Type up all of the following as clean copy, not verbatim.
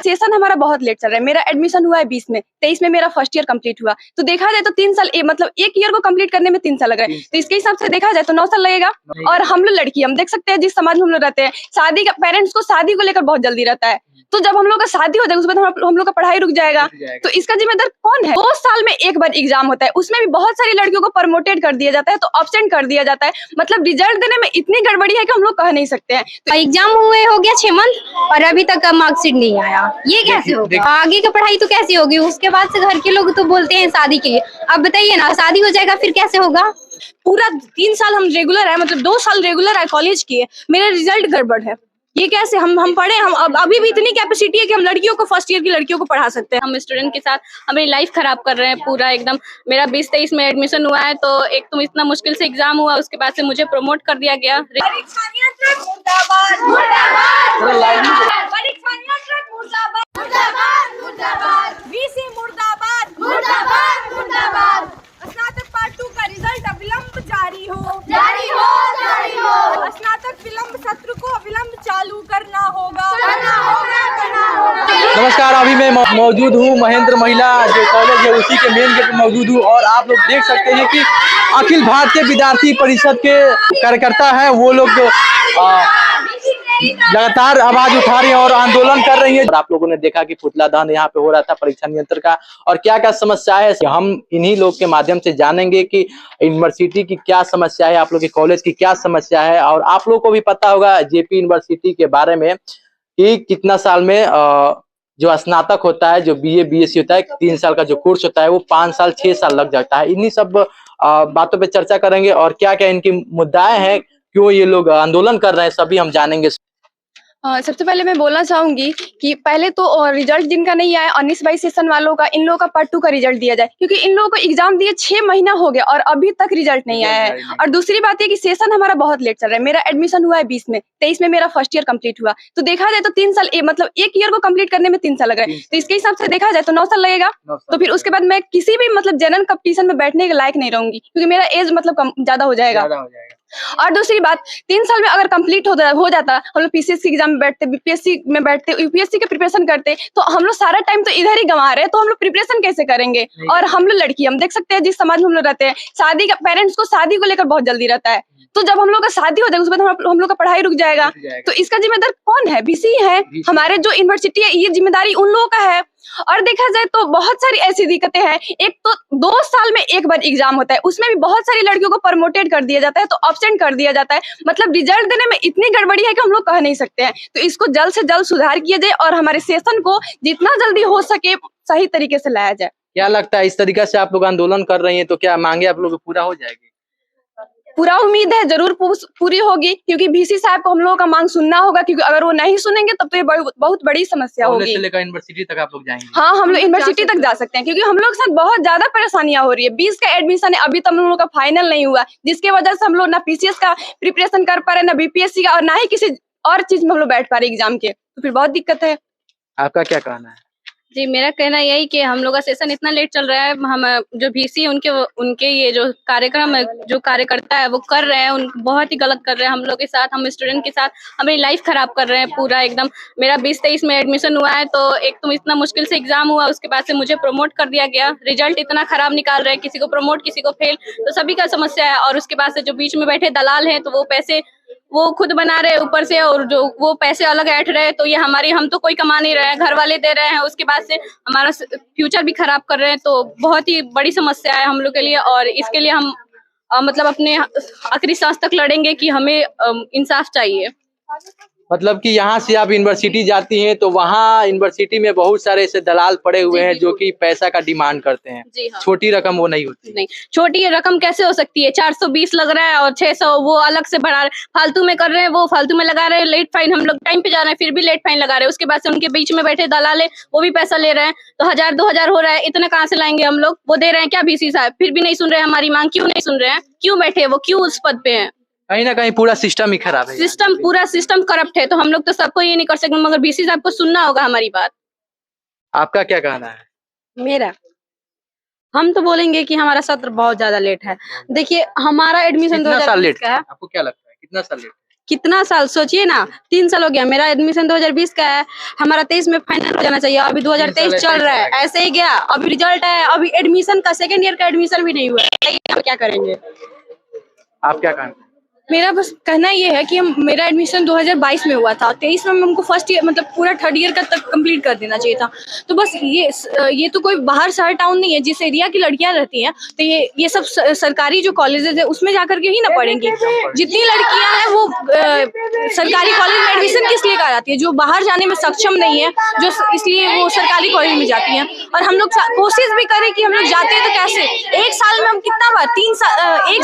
Session हमारा बहुत late चल रहा है। मेरा एडमिशन हुआ है 20 में, 23 में मेरा फर्स्ट ईयर कंप्लीट हुआ। तो देखा जाए तो 3 साल मतलब एक ईयर को कंप्लीट करने में 3 साल लग रहा है। तो इसके हिसाब से देखा जाए तो 9 साल लगेगा। और हम लोग लड़की, हम देख सकते हैं जिस समाज में हम लोग रहते हैं, शादी का पेरेंट्स को शादी को लेकर बहुत जल्दी रहता है। तो जब हम लोग का शादी हो जाएगा उसके बाद हम लोग का पढ़ाई रुक जाएगा। तो इसका जिम्मेदार कौन है? 2 साल में एक बार एग्जाम होता है, उसमें भी बहुत सारी लड़कियों को प्रमोटेड कर दिया जाता है, तो एब्सेंट कर दिया जाता है। मतलब रिजल्ट देने में इतनी गड़बड़ी है कि हम लोग कह नहीं सकते हैं। तो एग्जाम हुए हो गया 6 मंथ और अभी तक मार्कशीट नहीं आया, ये कैसे होगा? आगे की पढ़ाई तो कैसी होगी? उसके बाद से घर के लोग तो बोलते हैं शादी के लिए। अब बताइए ना, शादी हो जाएगा फिर कैसे होगा? पूरा 3 साल हम रेगुलर है, मतलब 2 साल रेगुलर है कॉलेज किए, मेरा रिजल्ट गड़बड़ है। ये कैसे? हम पढ़े, हम अभी भी इतनी कैपेसिटी है कि हम लड़कियों को, फर्स्ट ईयर की लड़कियों को पढ़ा सकते हैं। हम स्टूडेंट के साथ अपनी लाइफ खराब कर रहे हैं पूरा एकदम। मेरा 20-23 में एडमिशन हुआ है, तो एक तो इतना मुश्किल से एग्जाम हुआ, उसके बाद से मुझे प्रमोट कर दिया गया। स्नातक पार्ट 2 का रिजल्ट अविलंब जारी हो। स्नातक विलंब सत्र को अविलंब चालू करना होगा। नमस्कार, अभी मैं मौजूद हूँ महेंद्र महिला जो कॉलेज है उसी के मेन गेट पर मौजूद हूँ। और आप लोग देख सकते हैं कि अखिल भारतीय विद्यार्थी परिषद के कार्यकर्ता हैं, वो लोग लगातार आवाज उठा रही हैं और आंदोलन कर रही हैं। और आप लोगों ने देखा कि पुतला दहन यहाँ पे हो रहा था परीक्षा नियंत्रण का, और क्या क्या समस्या है हम इन्हीं लोग के माध्यम से जानेंगे कि यूनिवर्सिटी की क्या समस्या है, आप लोग के कॉलेज की क्या समस्या है। और आप लोगों को भी पता होगा जेपी यूनिवर्सिटी के बारे में कि कितना साल में जो स्नातक होता है, जो बीए बीएससी होता है, 3 साल का जो कोर्स होता है वो 5 साल 6 साल लग जाता है। इन्हीं सब बातों पे चर्चा करेंगे और क्या क्या इनकी मुद्दाएं हैं, क्यों ये लोग आंदोलन कर रहे हैं, सभी हम जानेंगे। सबसे पहले मैं बोलना चाहूंगी कि पहले तो रिजल्ट जिनका नहीं आया 19-22 सेशन वालों का, इन लोगों का पार्ट 2 का रिजल्ट दिया जाए, क्योंकि इन लोगों को एग्जाम दिए 6 महीना हो गया और अभी तक रिजल्ट नहीं आया है। और दूसरी बात है कि सेशन हमारा बहुत लेट चल रहा है। मेरा एडमिशन हुआ है 20 में, 23 में मेरा फर्स्ट ईयर कंप्लीट हुआ। तो देखा जाए तो 3 साल मतलब एक ईयर को कंप्लीट करने में 3 साल लग रहा है। तो इसके हिसाब से देखा जाए तो 9 साल लगेगा। तो फिर उसके बाद मैं किसी भी मतलब जनरल कंपटीशन में बैठने के लायक नहीं रहूंगी, क्योंकि मेरा एज मतलब ज्यादा हो जाएगा। और दूसरी बात, 3 साल में अगर कंप्लीट हो जाता, हम लोग पीसीएस एग्जाम में बैठते, बीपीएससी में बैठते, यूपीएससी के प्रिपरेशन करते, तो हम लोग सारा टाइम तो इधर ही गंवा रहे हैं, तो हम लोग प्रिपरेशन कैसे करेंगे? और हम लोग लड़की, हम देख सकते हैं जिस समाज में हम लोग रहते हैं, शादी का पेरेंट्स को शादी को लेकर बहुत जल्दी रहता है। तो जब हम लोग का शादी हो जाएगा उसके बाद हम लोग का पढ़ाई रुक जाएगा। तो इसका जिम्मेदार कौन है? बीसी है, हमारे जो यूनिवर्सिटी है, ये जिम्मेदारी उन लोगों का है। और देखा जाए तो बहुत सारी ऐसी दिक्कतें हैं। एक तो 2 साल में एक बार एग्जाम होता है, उसमें भी बहुत सारी लड़कियों को प्रमोटेड कर दिया जाता है, तो एब्सेंट कर दिया जाता है। मतलब रिजल्ट देने में इतनी गड़बड़ी है कि हम लोग कह नहीं सकते हैं। तो इसको जल्द से जल्द सुधार किया जाए और हमारे सेशन को जितना जल्दी हो सके सही तरीके से लाया जाए। क्या लगता है, इस तरीके से आप लोग आंदोलन कर रही हैं तो क्या मांगे आप लोग को पूरा हो जाएगी? पूरा उम्मीद है जरूर पूरी होगी, क्योंकि बीसी साहब को हम लोगों का मांग सुनना होगा, क्योंकि अगर वो नहीं सुनेंगे तब तो ये बहुत बड़ी समस्या होगी। कॉलेज से लेकर यूनिवर्सिटी तक आप लोग जाएंगे? हाँ, हम लोग यूनिवर्सिटी तक जा सकते हैं, क्योंकि हम लोग के साथ बहुत ज्यादा परेशानियां हो रही है। 20 का एडमिशन है, अभी तक हम लोगों का फाइनल नहीं हुआ, जिसके वजह से हम लोग ना पीसीएस का प्रिपरेशन कर पा रहे, ना बीपीएससी का, और ना ही किसी और चीज में हम लोग बैठ पा रहे एग्जाम के। तो फिर बहुत दिक्कत है। आपका क्या कहना है? जी, मेरा कहना यही कि हम लोग का सेशन इतना लेट चल रहा है, हम जो बीसी उनके ये जो कार्यक्रम है, जो कार्यकर्ता है वो कर रहे हैं, उन बहुत ही गलत कर रहे हैं हम लोग के साथ, हम स्टूडेंट के साथ अपनी लाइफ खराब कर रहे हैं पूरा एकदम। मेरा 20-23 में एडमिशन हुआ है, तो एक तो इतना मुश्किल से एग्जाम हुआ, उसके बाद से मुझे प्रमोट कर दिया गया। रिजल्ट इतना खराब निकाल रहे हैं, किसी को प्रमोट किसी को फेल, तो सभी का समस्या है। और उसके बाद से जो बीच में बैठे दलाल हैं, तो वो पैसे वो खुद बना रहे ऊपर से, और जो वो पैसे अलग ऐंठ रहे, तो ये हम तो कोई कमा नहीं रहे हैं, घर वाले दे रहे हैं। उसके बाद से हमारा फ्यूचर भी खराब कर रहे हैं, तो बहुत ही बड़ी समस्या है हम लोग के लिए। और इसके लिए हम मतलब अपने आखिरी सांस तक लड़ेंगे कि हमें इंसाफ चाहिए। मतलब कि यहाँ से आप यूनिवर्सिटी जाती हैं तो वहाँ यूनिवर्सिटी में बहुत सारे ऐसे दलाल पड़े हुए हैं जो कि पैसा का डिमांड करते हैं। जी हाँ। छोटी रकम वो नहीं होती। नहीं, छोटी रकम कैसे हो सकती है? 420 लग रहा है और 600 वो अलग से बढ़ा रहे, फालतू में कर रहे हैं, वो फालतू में लगा रहे हैं। लेट फाइन, हम लोग टाइम पे जा रहे हैं फिर भी लेट फाइन लगा रहे हैं। उसके बाद से उनके बीच में बैठे दलाल है, वो भी पैसा ले रहे हैं, तो 1000-2000 हो रहा है। इतना कहाँ से लाएंगे हम लोग? वो दे रहे हैं क्या बीसी साहब? फिर भी नहीं सुन रहे हैं हमारी मांग। क्यों नहीं सुन रहे हैं? क्यों बैठे वो? क्यों उस पद पे है? कहीं ना कहीं पूरा सिस्टम ही खराब है। पूरा सिस्टम करप्ट है, तो हम लोग तो सबको ये नहीं कर सकते, मगर बीसी साहब को सुनना होगा हमारी बात। आपका क्या कहना है? मेरा हम तो बोलेंगे कि हमारा सत्र बहुत ज्यादा लेट है। देखिए, हमारा एडमिशन कितना साल लेट है। आपको क्या लगता है, कितना साल लेट? कितना साल सोचिए ना, 3 साल हो गया। मेरा एडमिशन 2020 का है, हमारा 23 में फाइनल हो जाना चाहिए, अभी 2023 चल रहा है, ऐसे ही गया। अभी रिजल्ट है, अभी एडमिशन का सेकेंड ईयर का एडमिशन भी नहीं हुआ है, क्या करेंगे? आप क्या कहना? मेरा बस कहना ये है कि मेरा एडमिशन 2022 में हुआ था, 23 में हमको फर्स्ट ईयर मतलब पूरा थर्ड ईयर का तक कंप्लीट कर देना चाहिए था। तो बस ये तो कोई बाहर शहर टाउन नहीं है जिस एरिया की लड़कियां रहती हैं, तो ये सब सरकारी जो कॉलेजेस है उसमें जाकर के ही ना पढ़ेंगी। जितनी लड़कियां हैं वो सरकारी कॉलेज में एडमिशन किस लिए कराती है? जो बाहर जाने में सक्षम नहीं है, जो इसलिए वो सरकारी कॉलेज में जाती हैं। और हम लोग कोशिश भी करें कि हम लोग जाते हैं तो कैसे, एक साल में हम कितना बार 1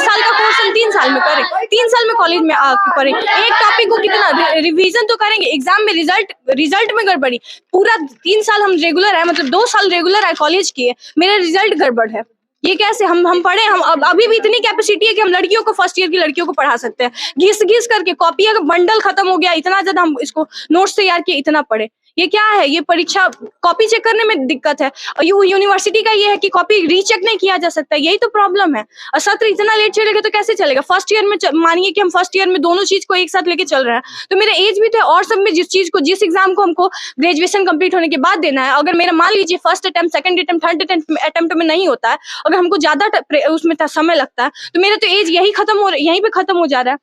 साल का कोर्स हम 3 साल में करें, 3 साल में कॉलेज में आके पढ़े, एक टॉपिक को कितना रिवीजन तो करेंगे, एग्जाम में रिजल्ट में गड़बड़ी। पूरा 3 साल हम रेगुलर है, मतलब 2 साल रेगुलर है कॉलेज किए, मेरा रिजल्ट गड़बड़ है। ये कैसे हम पढ़े? हम अभी भी इतनी कैपेसिटी है कि हम लड़कियों को, फर्स्ट ईयर की लड़कियों को पढ़ा सकते हैं। घिस करके कॉपियां का बंडल खत्म हो गया, इतना ज्यादा हम इसको नोट्स तैयार किए, इतना पढ़े। ये क्या है? ये परीक्षा कॉपी चेक करने में दिक्कत है, और यूनिवर्सिटी का ये है कि कॉपी रीचेक नहीं किया जा सकता, यही तो प्रॉब्लम है। और सत्र इतना लेट चलेगा तो कैसे चलेगा? फर्स्ट ईयर में मानिए कि हम फर्स्ट ईयर में दोनों चीज को एक साथ लेके चल रहे हैं, तो मेरा एज भी तो है, और सब में जिस एग्जाम को हमको ग्रेजुएशन कंप्लीट होने के बाद देना है, अगर मेरा मान लीजिए first attempt, second attempt, third attempt में नहीं होता है, अगर हमको ज्यादा उसमें समय लगता है, तो मेरा तो एज यहीं पे खत्म हो जा रहा है।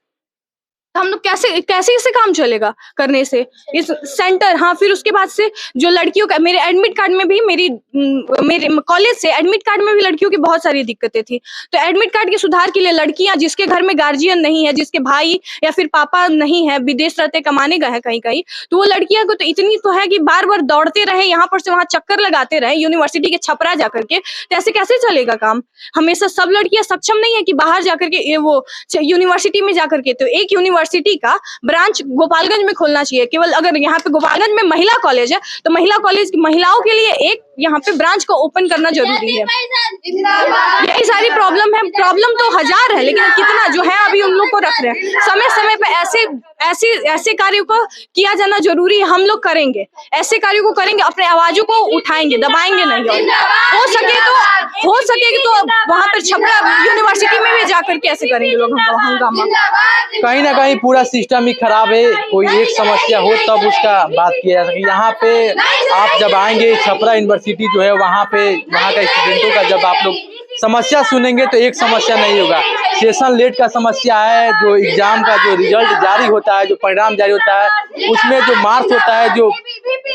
हम लोग कैसे इसे काम चलेगा करने से इस सेंटर। हाँ, फिर उसके बाद से जो लड़कियों का, मेरे एडमिट कार्ड में भी मेरे कॉलेज से एडमिट कार्ड में भी लड़कियों की बहुत सारी दिक्कतें थी। तो एडमिट कार्ड के सुधार के लिए लड़कियां जिसके घर में गार्जियन नहीं है, जिसके भाई या फिर पापा नहीं है, विदेश रहते कमाने गए हैं कहीं, तो वो लड़कियां को तो इतनी तो है कि बार बार दौड़ते रहे, यहाँ पर से वहां चक्कर लगाते रहे यूनिवर्सिटी के छपरा जाकर के, तो ऐसे कैसे चलेगा काम? हमेशा सब लड़कियां सक्षम नहीं है कि बाहर जाकर के वो यूनिवर्सिटी में जाकर के, तो एक यूनिवर्सिटी का ब्रांच गोपालगंज में खोलना चाहिए। केवल अगर यहाँ पे गोपालगंज में महिला कॉलेज है तो महिला कॉलेज महिलाओं के लिए एक यहाँ पे ब्रांच को ओपन करना जरूरी है। यही सारी प्रॉब्लम है। प्रॉब्लम तो हजार है, लेकिन कितना जो है अभी उन लोग को रख रहे हैं। समय समय पे ऐसे कार्यों को किया जाना जरूरी है। हम लोग करेंगे, ऐसे कार्यों को करेंगे, अपने आवाजों को उठाएंगे, दबाएंगे नहीं। हो सके तो वहां पर छपरा यूनिवर्सिटी में भी जाकर के ऐसे करेंगे लोग हंगामा। कहीं ना कहीं पूरा सिस्टम ही खराब है। कोई एक समस्या हो तब उसका बात किया जा सके। यहाँ पे आप जब आएंगे, छपरा यूनिवर्सिटी जो है वहाँ का स्टूडेंटों का जब आप लोग समस्या सुनेंगे तो एक समस्या नहीं होगा। सेशन लेट का समस्या है, जो एग्जाम का जो रिजल्ट जारी होता है, जो परिणाम जारी होता है, उसमें जो मार्क्स होता है, जो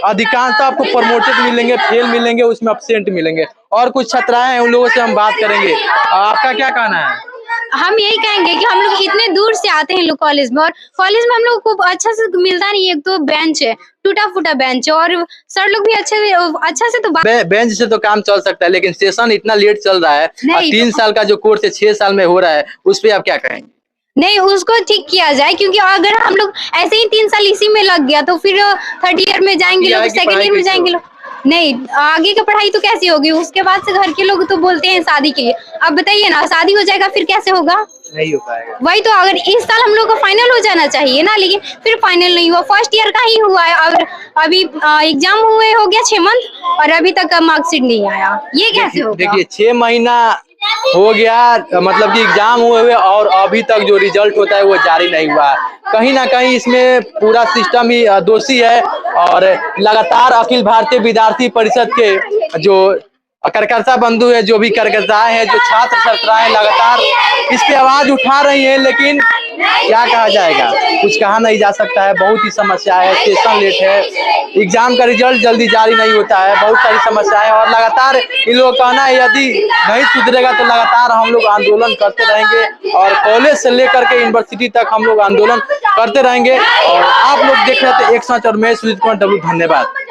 अधिकांशतः आपको प्रमोटेड मिलेंगे, फेल मिलेंगे, उसमें एब्सेंट मिलेंगे। और कुछ छात्राएं हैं, उन लोगों से हम बात करेंगे। आपका क्या कहना है? हम यही कहेंगे कि हम लोग इतने दूर से आते हैं लोग कॉलेज में, और कॉलेज में हम लोग को अच्छा से मिलता नहीं। एक तो बेंच है, टूटा फूटा बेंच, और सर लोग भी अच्छा से तो बेंच से तो काम चल सकता है, लेकिन सेशन इतना लेट चल रहा है और 3 साल का जो कोर्स है 6 साल में हो रहा है, उस पर आप क्या कहेंगे? नहीं, उसको ठीक किया जाए, क्योंकि अगर हम लोग ऐसे ही 3 साल इसी में लग गया तो फिर थर्ड ईयर में जाएंगे लोग, सेकेंड ईयर में जाएंगे लोग, नहीं आगे की पढ़ाई तो कैसी होगी? उसके बाद से घर के लोग तो बोलते हैं शादी के लिए। अब बताइए ना, शादी हो जाएगा फिर कैसे होगा? नहीं हो पाएगा। वही तो, अगर इस साल हम लोग को फाइनल हो जाना चाहिए ना, लेकिन फिर फाइनल नहीं हुआ, फर्स्ट ईयर का ही हुआ है। और अभी एग्जाम हुए हो गया 6 मंथ, और अभी तक मार्कशीट नहीं आया, ये कैसे होगा? देखिए 6 महीना हो गया, मतलब कि एग्जाम हुए और अभी तक जो रिजल्ट होता है वो जारी नहीं हुआ। कहीं ना कहीं इसमें पूरा सिस्टम ही दोषी है। और लगातार अखिल भारतीय विद्यार्थी परिषद के जो कार्यकर्ता बंधु है, जो भी कार्यकर्ताएं हैं, जो छात्र छात्राएं लगातार इस पे आवाज उठा रही हैं, लेकिन क्या कहा जाएगा, कुछ कहा नहीं जा सकता है। बहुत ही समस्या है, सेशन लेट है, एग्जाम का रिजल्ट जल्दी जारी नहीं होता है, बहुत सारी समस्याएं। और लगातार इन लोगों का कहना है यदि नहीं सुधरेगा तो लगातार हम लोग आंदोलन करते रहेंगे, और कॉलेज से लेकर के यूनिवर्सिटी तक हम लोग आंदोलन करते रहेंगे। और आप लोग देख रहे थे एक सच और मैं सुजीत कुमार W। धन्यवाद।